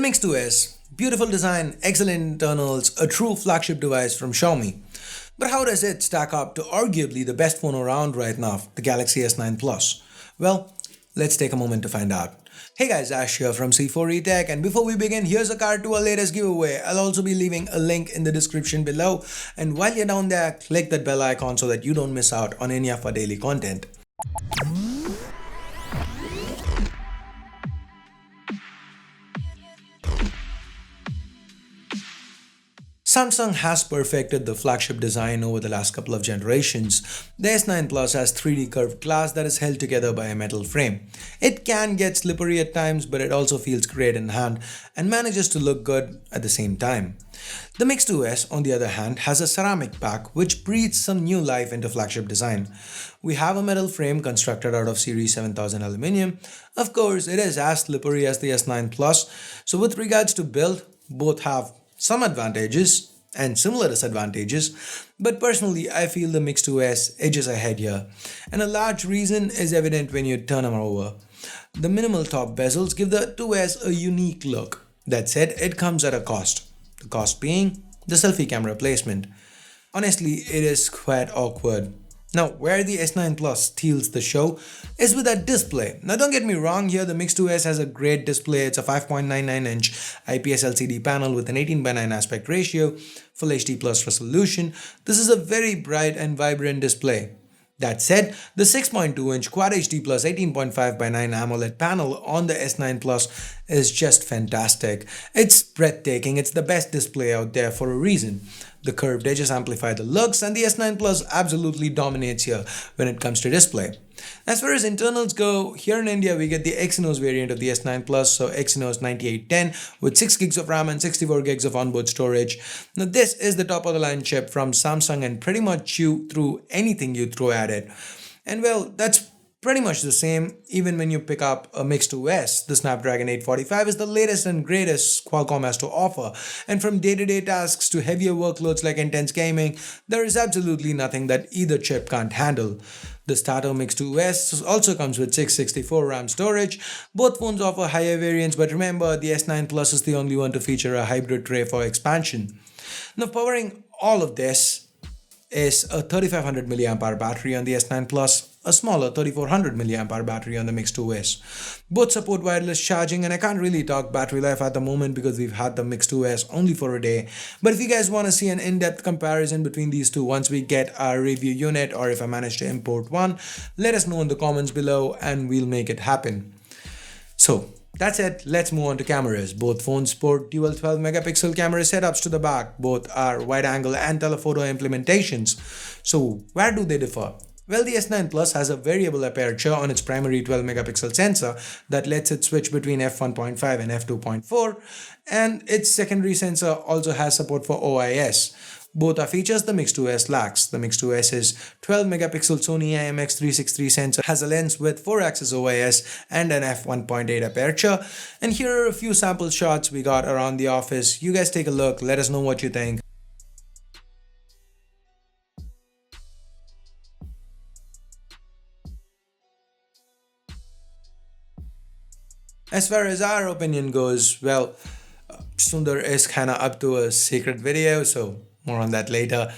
Mix 2S, beautiful design, excellent internals, a true flagship device from Xiaomi. But how does it stack up to arguably the best phone around right now, the Galaxy S9 Plus? Well, let's take a moment to find out. Hey guys, Ash here from C4E Tech, and before we begin, here's a card to our latest giveaway. I'll also be leaving a link in the description below, and while you're down there, click that bell icon so that you don't miss out on any of our daily content. Samsung has perfected the flagship design over the last couple of generations. The S9 Plus has 3D curved glass that is held together by a metal frame. It can get slippery at times, but it also feels great in hand and manages to look good at the same time. The Mix 2S, on the other hand, has a ceramic pack which breathes some new life into flagship design. We have a metal frame constructed out of Series 7000 aluminium. Of course, it is as slippery as the S9 Plus, so with regards to build, both have some advantages and similar disadvantages, but personally I feel the Mix 2S edges ahead here, and a large reason is evident when you turn them over. The minimal top bezels give the 2S a unique look. That said, it comes at a cost. The cost being the selfie camera placement. Honestly, it is quite awkward. Now, where the S9 Plus steals the show is with that display. Now, don't get me wrong here, the Mix 2S has a great display. It's a 5.99-inch IPS LCD panel with an 18:9 aspect ratio, Full HD Plus resolution. This is a very bright and vibrant display. That said, the 6.2-inch Quad HD Plus 18.5:9 AMOLED panel on the S9 Plus is just fantastic. It's breathtaking. It's the best display out there for a reason. The curved edges amplify the looks, and the S9 Plus absolutely dominates here when it comes to display. As far as internals go, here in India we get the Exynos variant of the S9 Plus, so Exynos 9810 with 6 gigs of RAM and 64 gigs of onboard storage. Now this is the top of the line chip from Samsung and pretty much chew through anything you throw at it. And well, that's pretty much the same even when you pick up a Mix 2S. The Snapdragon 845 is the latest and greatest Qualcomm has to offer, and from day-to-day tasks to heavier workloads like intense gaming, there is absolutely nothing that either chip can't handle. The starter Mix 2S also comes with 664 RAM storage. Both phones offer higher variants, but remember, the S9 Plus is the only one to feature a hybrid tray for expansion. Now, powering all of this is a 3500 mAh battery on the S9 Plus, a smaller 3400 mAh battery on the Mix 2S. Both support wireless charging, and I can't really talk battery life at the moment because we've had the Mix 2S only for a day. But if you guys want to see an in-depth comparison between these two once we get our review unit, or if I manage to import one, let us know in the comments below and we'll make it happen. So that's it, let's move on to cameras. Both phones sport dual 12 megapixel camera setups to the back. Both are wide angle and telephoto implementations. So where do they differ? Well, the S9 Plus has a variable aperture on its primary 12 megapixel sensor that lets it switch between f1.5 and f2.4, and its secondary sensor also has support for OIS. Both are features the Mix 2S lacks. The Mix 2S's 12 megapixel Sony IMX363 sensor has a lens with 4-axis OIS and an f1.8 aperture. And here are a few sample shots we got around the office. You guys take a look, let us know what you think. As far as our opinion goes, well, Sundar is kinda up to a secret video, so more on that later.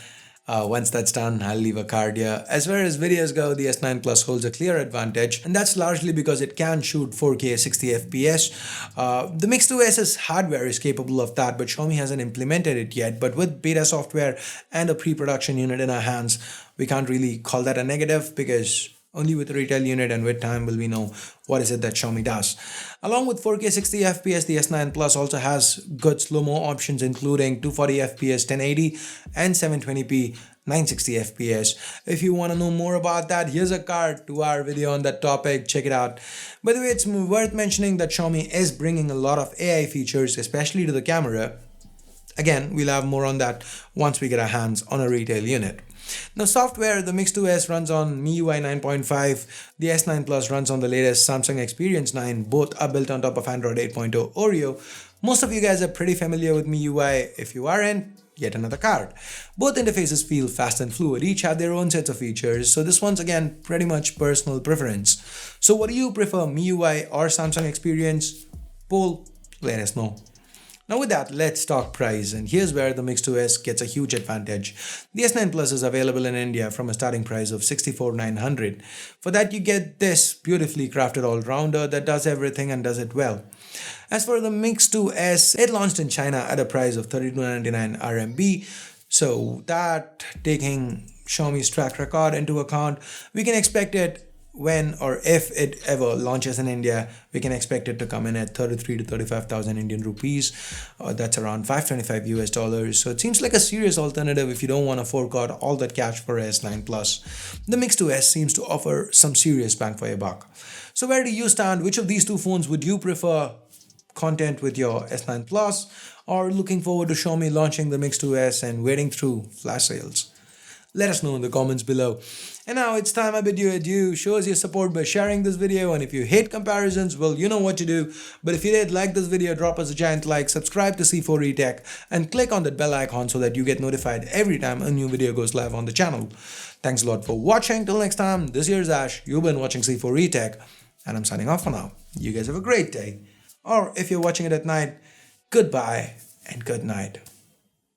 Once that's done, I'll leave a card here. As far as videos go, the S9 Plus holds a clear advantage, and that's largely because it can shoot 4K 60 FPS. The Mix 2S's hardware is capable of that, but Xiaomi hasn't implemented it yet. But with beta software and a pre-production unit in our hands, we can't really call that a negative, because only with a retail unit and with time will we know what is it that Xiaomi does. Along with 4K 60 FPS, the S9 Plus also has good slow-mo options, including 240 FPS 1080 and 720p 960 FPS. If you want to know more about that, here's a card to our video on that topic. Check it out. By the way, it's worth mentioning that Xiaomi is bringing a lot of AI features, especially to the camera. Again, we'll have more on that once we get our hands on a retail unit. Now, software, the Mix 2S runs on MIUI 9.5, the S9 Plus runs on the latest Samsung Experience 9, both are built on top of Android 8.0 Oreo. Most of you guys are pretty familiar with MIUI. If you aren't, yet another card. Both interfaces feel fast and fluid, each have their own sets of features, so this one's again pretty much personal preference. So what do you prefer, MIUI or Samsung Experience? Poll, let us know. Now with that, let's talk price, and here's where the Mix 2S gets a huge advantage. The S9 Plus is available in India from a starting price of 64,900. For that you get this beautifully crafted all-rounder that does everything and does it well. As for the Mix 2S, it launched in China at a price of 3299 RMB, so that taking Xiaomi's track record into account, we can expect it when or if it ever launches in India, we can expect it to come in at 33 to 35,000 Indian rupees, or that's around 525 US dollars. So it seems like a serious alternative if you don't want to fork out all that cash for S9 Plus. The Mix 2S seems to offer some serious bang for your buck. So where do you stand? Which of these two phones would you prefer? Content with your S9 Plus, or looking forward to Xiaomi launching the Mix 2S and waiting through flash sales? Let us know in the comments below. And now it's time I bid you adieu. Show us your support by sharing this video, and if you hate comparisons, well, you know what to do. But if you did like this video, drop us a giant like, subscribe to C4E Tech, and click on that bell icon so that you get notified every time a new video goes live on the channel. Thanks a lot for watching. Till next time, this here's Ash. You've been watching C4E Tech, and I'm signing off for now. You guys have a great day. Or if you're watching it at night, goodbye and good night.